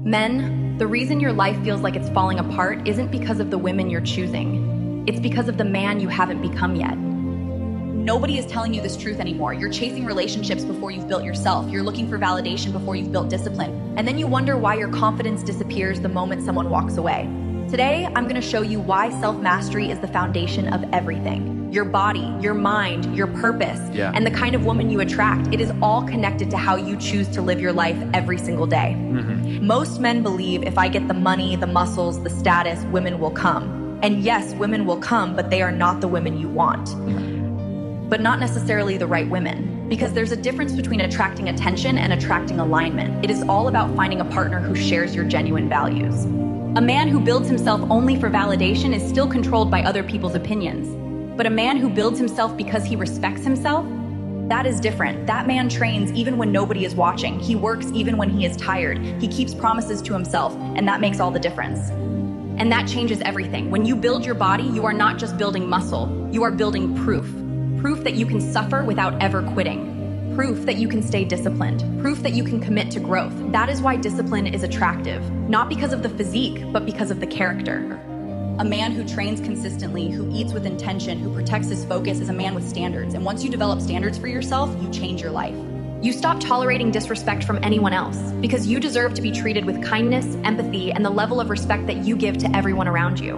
Men, the reason your life feels like it's falling apart isn't because of the women you're choosing. It's because of the man you haven't become yet. Nobody is telling you this truth anymore. You're chasing relationships before you've built yourself. You're looking for validation before you've built discipline. And then you wonder why your confidence disappears the moment someone walks away. Today, I'm going to show you why self-mastery is the foundation of everything. Your body, your mind, your purpose, and the kind of woman you attract. It is all connected to how you choose to live your life every single day. Most men believe if I get the money, the muscles, the status, women will come. And yes, women will come, but they are not the women you want. But not necessarily the right women, because there's a difference between attracting attention and attracting alignment. It is all about finding a partner who shares your genuine values. A man who builds himself only for validation is still controlled by other people's opinions. But a man who builds himself because he respects himself, that is different. That man trains even when nobody is watching. He works even when he is tired. He keeps promises to himself, and that makes all the difference. And that changes everything. When you build your body, you are not just building muscle, you are building proof. Proof that you can suffer without ever quitting. Proof that you can stay disciplined. Proof that you can commit to growth. That is why discipline is attractive. Not because of the physique, but because of the character. A man who trains consistently, who eats with intention, who protects his focus is a man with standards. And once you develop standards for yourself, you change your life. You stop tolerating disrespect from anyone else because you deserve to be treated with kindness, empathy, and the level of respect that you give to everyone around you.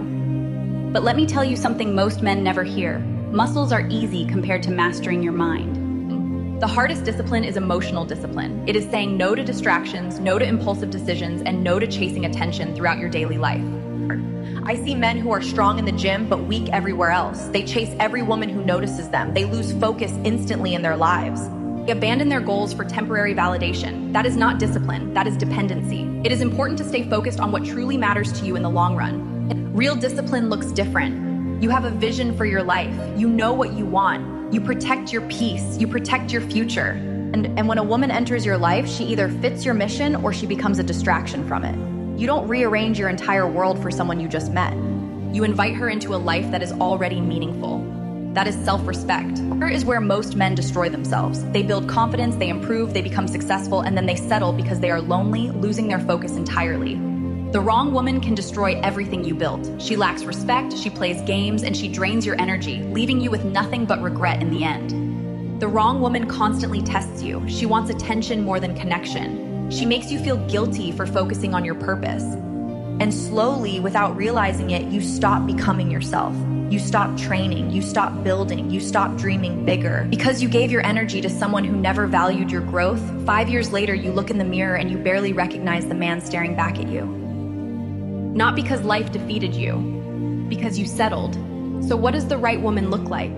But let me tell you something most men never hear. Muscles are easy compared to mastering your mind. The hardest discipline is emotional discipline. It is saying no to distractions, no to impulsive decisions, and no to chasing attention throughout your daily life. I see men who are strong in the gym but weak everywhere else. They chase every woman who notices them. They lose focus instantly in their lives. They abandon their goals for temporary validation. That is not discipline, that is dependency. It is important to stay focused on what truly matters to you in the long run. Real discipline looks different. You have a vision for your life. You know what you want. You protect your peace. You protect your future. And when a woman enters your life, she either fits your mission or she becomes a distraction from it. You don't rearrange your entire world for someone you just met. You invite her into a life that is already meaningful. That is self-respect. Here is where most men destroy themselves. They build confidence, they improve, they become successful, and then they settle because they are lonely, losing their focus entirely. The wrong woman can destroy everything you built. She lacks respect, she plays games, and she drains your energy, leaving you with nothing but regret in the end. The wrong woman constantly tests you. She wants attention more than connection. She makes you feel guilty for focusing on your purpose. And slowly, without realizing it, you stop becoming yourself. You stop training, you stop building, you stop dreaming bigger. Because you gave your energy to someone who never valued your growth, 5 years later you look in the mirror and you barely recognize the man staring back at you. Not because life defeated you, because you settled. So what does the right woman look like?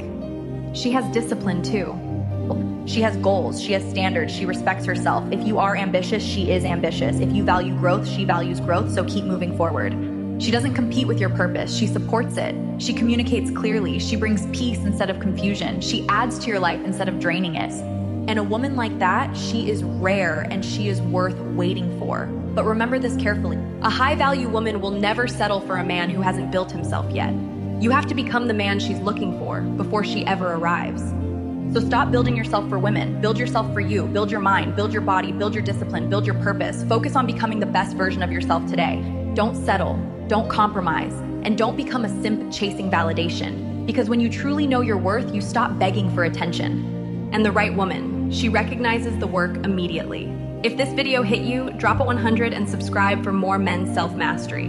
She has discipline too. She has goals, she has standards, she respects herself. If you are ambitious, she is ambitious. If you value growth, she values growth, so keep moving forward. She doesn't compete with your purpose, she supports it. She communicates clearly, she brings peace instead of confusion. She adds to your life instead of draining it. And a woman like that, she is rare and she is worth waiting for. But remember this carefully. A high-value woman will never settle for a man who hasn't built himself yet. You have to become the man she's looking for before she ever arrives. So stop building yourself for women. Build yourself for you. Build your mind, build your body, build your discipline, build your purpose. Focus on becoming the best version of yourself today. Don't settle, don't compromise, and don't become a simp chasing validation. Because when you truly know your worth, you stop begging for attention. And the right woman, she recognizes the work immediately. If this video hit you, drop a 100 and subscribe for more men's self-mastery.